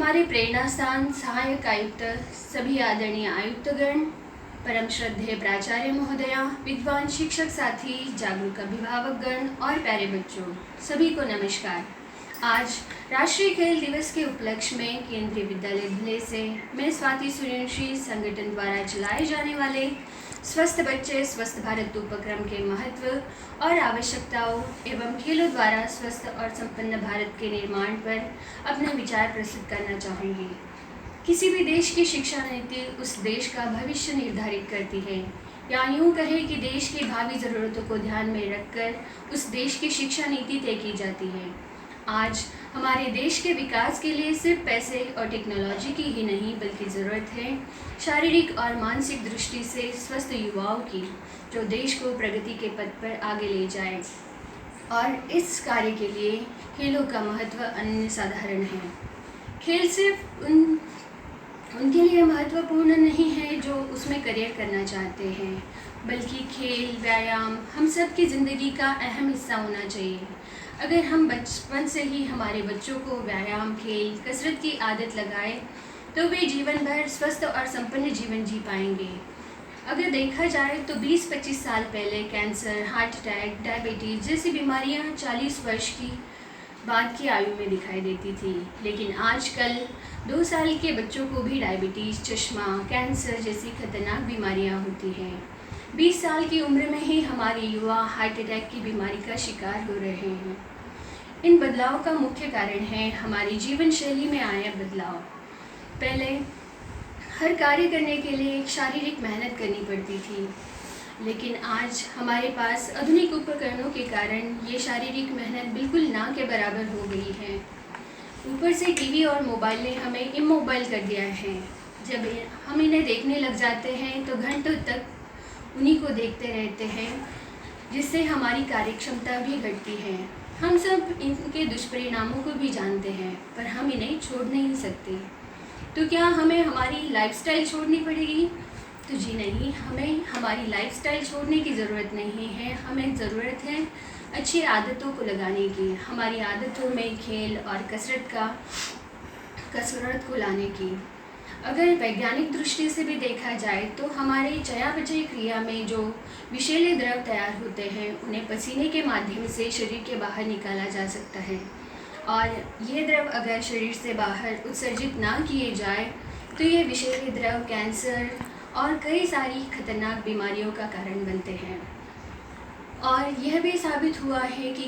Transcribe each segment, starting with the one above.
हमारे प्रेरणा स्थान सहायक आयुक्त, सभी आदरणीय आयुक्तगण, परम श्रद्धेय प्राचार्य महोदया, विद्वान शिक्षक साथी, जागरूक अभिभावकगण और प्यारे बच्चों, सभी को नमस्कार। आज राष्ट्रीय खेल दिवस के उपलक्ष्य में केंद्रीय विद्यालय धुले से मैं स्वाति सूर्यवंशी संगठन द्वारा चलाए जाने वाले स्वस्थ बच्चे स्वस्थ भारत उपक्रम के महत्व और आवश्यकताओं एवं खेलों द्वारा स्वस्थ और संपन्न भारत के निर्माण पर अपने विचार प्रस्तुत करना चाहूँगी। किसी भी देश की शिक्षा नीति उस देश का भविष्य निर्धारित करती है, या यूँ कहें कि देश की भावी ज़रूरतों को ध्यान में रखकर उस देश की शिक्षा नीति तय की जाती है। आज हमारे देश के विकास के लिए सिर्फ पैसे और टेक्नोलॉजी की ही नहीं बल्कि ज़रूरत है शारीरिक और मानसिक दृष्टि से स्वस्थ युवाओं की, जो देश को प्रगति के पथ पर आगे ले जाए। और इस कार्य के लिए खेलों का महत्व अन्य साधारण है। खेल सिर्फ उनके लिए महत्वपूर्ण नहीं है जो उसमें करियर करना चाहते हैं, बल्कि खेल व्यायाम हम सब की ज़िंदगी का अहम हिस्सा होना चाहिए। अगर हम बचपन से ही हमारे बच्चों को व्यायाम खेल कसरत की आदत लगाएं तो वे जीवन भर स्वस्थ और संपन्न जीवन जी पाएंगे। अगर देखा जाए तो 20-25 साल पहले कैंसर, हार्ट अटैक, डायबिटीज़ जैसी बीमारियां 40 वर्ष की बाद की आयु में दिखाई देती थी, लेकिन आजकल 2 साल के बच्चों को भी डायबिटीज़, चश्मा, कैंसर जैसी खतरनाक बीमारियां होती हैं। 20 साल की उम्र में ही हमारे युवा हार्ट अटैक की बीमारी का शिकार हो रहे हैं। इन बदलाव का मुख्य कारण है हमारी जीवन शैली में आया बदलाव। पहले हर कार्य करने के लिए एक शारीरिक मेहनत करनी पड़ती थी, लेकिन आज हमारे पास आधुनिक उपकरणों के कारण ये शारीरिक मेहनत बिल्कुल ना के बराबर हो गई है। ऊपर से टीवी और मोबाइल ने हमें इमोबाइल कर दिया है। जब हम इन्हें देखने लग जाते हैं तो घंटों तक उन्हीं को देखते रहते हैं, जिससे हमारी कार्यक्षमता भी घटती है। हम सब इनके दुष्परिणामों को भी जानते हैं, पर हम इन्हें छोड़ नहीं सकते। तो क्या हमें हमारी लाइफस्टाइल छोड़नी पड़ेगी? तो जी नहीं, हमें हमारी लाइफस्टाइल छोड़ने की ज़रूरत नहीं है। हमें ज़रूरत है अच्छी आदतों को लगाने की, हमारी आदतों में खेल और कसरत को लाने की। अगर वैज्ञानिक दृष्टि से भी देखा जाए तो हमारे चयापचय क्रिया में जो विषैले द्रव तैयार होते हैं उन्हें पसीने के माध्यम से शरीर के बाहर निकाला जा सकता है, और ये द्रव अगर शरीर से बाहर उत्सर्जित ना किए जाए तो ये विषैले द्रव कैंसर और कई सारी खतरनाक बीमारियों का कारण बनते हैं। और यह भी साबित हुआ है कि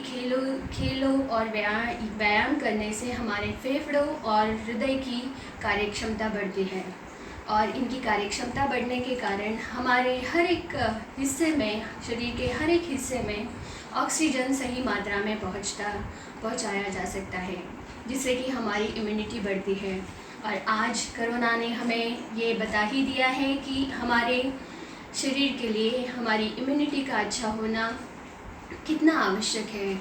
खेलों और व्यायाम करने से हमारे फेफड़ों और हृदय की कार्यक्षमता बढ़ती है, और इनकी कार्यक्षमता बढ़ने के कारण हमारे हर एक हिस्से में, शरीर के हर एक हिस्से में ऑक्सीजन सही मात्रा में पहुंचाया जा सकता है, जिससे कि हमारी इम्यूनिटी बढ़ती है। और आज कोरोना ने हमें ये बता ही दिया है कि हमारे शरीर के लिए हमारी इम्यूनिटी का अच्छा होना कितना आवश्यक है,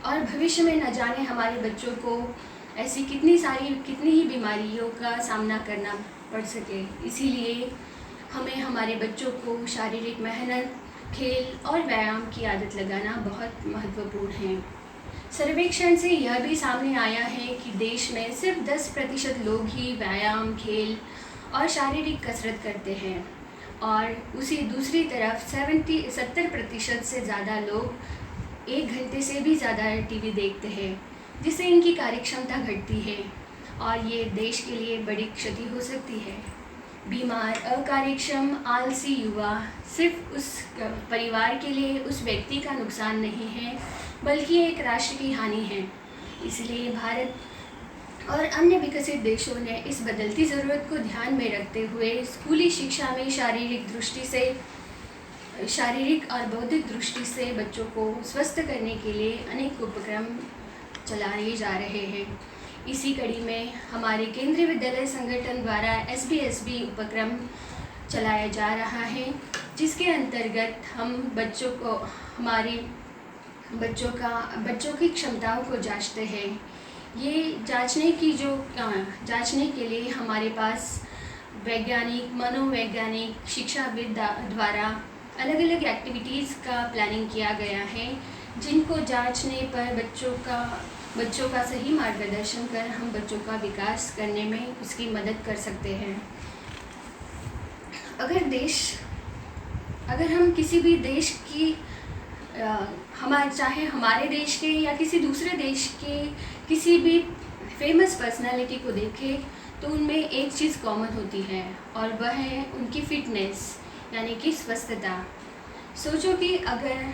और भविष्य में न जाने हमारे बच्चों को ऐसी कितनी ही बीमारियों का सामना करना पड़ सके। इसीलिए हमें हमारे बच्चों को शारीरिक मेहनत, खेल और व्यायाम की आदत लगाना बहुत महत्वपूर्ण है। सर्वेक्षण से यह भी सामने आया है कि देश में सिर्फ 10% लोग ही व्यायाम, खेल और शारीरिक कसरत करते हैं, और उसी दूसरी तरफ 70% से ज़्यादा लोग 1 घंटे से भी ज़्यादा टीवी देखते हैं, जिससे इनकी कार्यक्षमता घटती है, और ये देश के लिए बड़ी क्षति हो सकती है। बीमार, अकार्यक्षम, आलसी युवा सिर्फ उस परिवार के लिए, उस व्यक्ति का नुकसान नहीं है, बल्कि एक राष्ट्र की हानि है। इसलिए भारत और अन्य विकसित देशों ने इस बदलती ज़रूरत को ध्यान में रखते हुए स्कूली शिक्षा में शारीरिक और बौद्धिक दृष्टि से बच्चों को स्वस्थ करने के लिए अनेक उपक्रम चलाए जा रहे हैं। इसी कड़ी में हमारे केंद्रीय विद्यालय संगठन द्वारा SBSB उपक्रम चलाया जा रहा है, जिसके अंतर्गत हम बच्चों की क्षमताओं को जांचते हैं। ये जांचने के लिए हमारे पास वैज्ञानिक, मनोवैज्ञानिक, शिक्षाविद द्वारा अलग अलग एक्टिविटीज़ का प्लानिंग किया गया है, जिनको जांचने पर बच्चों का बच्चों का सही मार्गदर्शन कर हम बच्चों का विकास करने में उसकी मदद कर सकते हैं। अगर हम किसी भी देश की चाहे हमारे देश के या किसी दूसरे देश के किसी भी फेमस पर्सनालिटी को देखें तो उनमें एक चीज़ कॉमन होती है और वह है उनकी फिटनेस यानी कि स्वस्थता। सोचो कि अगर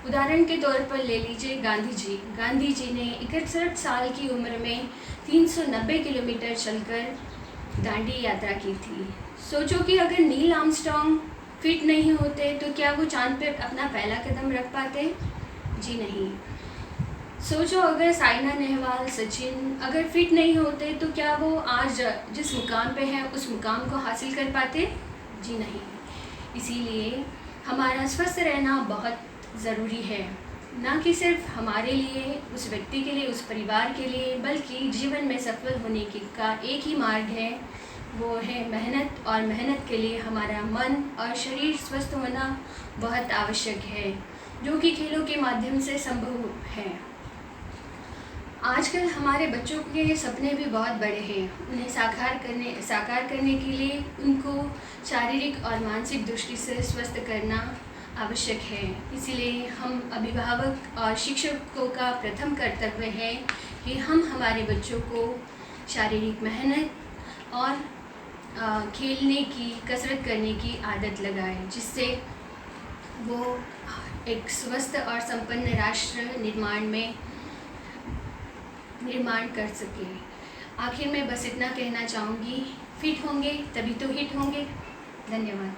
उदाहरण के तौर पर ले लीजिए गांधी जी ने 61 साल की उम्र में 390 किलोमीटर चलकर दांडी यात्रा की थी। सोचो कि अगर नील आर्मस्ट्रॉन्ग फिट नहीं होते तो क्या वो चांद पर अपना पहला कदम रख पाते? जी नहीं। सोचो अगर साइना नेहवाल, सचिन अगर फिट नहीं होते तो क्या वो आज जिस मुकाम पे हैं उस मुकाम को हासिल कर पाते? जी नहीं। इसीलिए हमारा स्वस्थ रहना बहुत ज़रूरी है, ना कि सिर्फ हमारे लिए, उस व्यक्ति के लिए, उस परिवार के लिए, बल्कि जीवन में सफल होने का एक ही मार्ग है, वो है मेहनत। और मेहनत के लिए हमारा मन और शरीर स्वस्थ होना बहुत आवश्यक है, जो कि खेलों के माध्यम से संभव है। आजकल हमारे बच्चों के सपने भी बहुत बड़े हैं। उन्हें साकार करने के लिए उनको शारीरिक और मानसिक दृष्टि से स्वस्थ करना आवश्यक है। इसीलिए हम अभिभावक और शिक्षकों का प्रथम कर्तव्य है कि हम हमारे बच्चों को शारीरिक मेहनत और खेलने की, कसरत करने की आदत लगाएं, जिससे वो एक स्वस्थ और संपन्न राष्ट्र निर्माण कर सके। आखिर में बस इतना कहना चाहूँगी, फिट होंगे तभी तो हिट होंगे। धन्यवाद।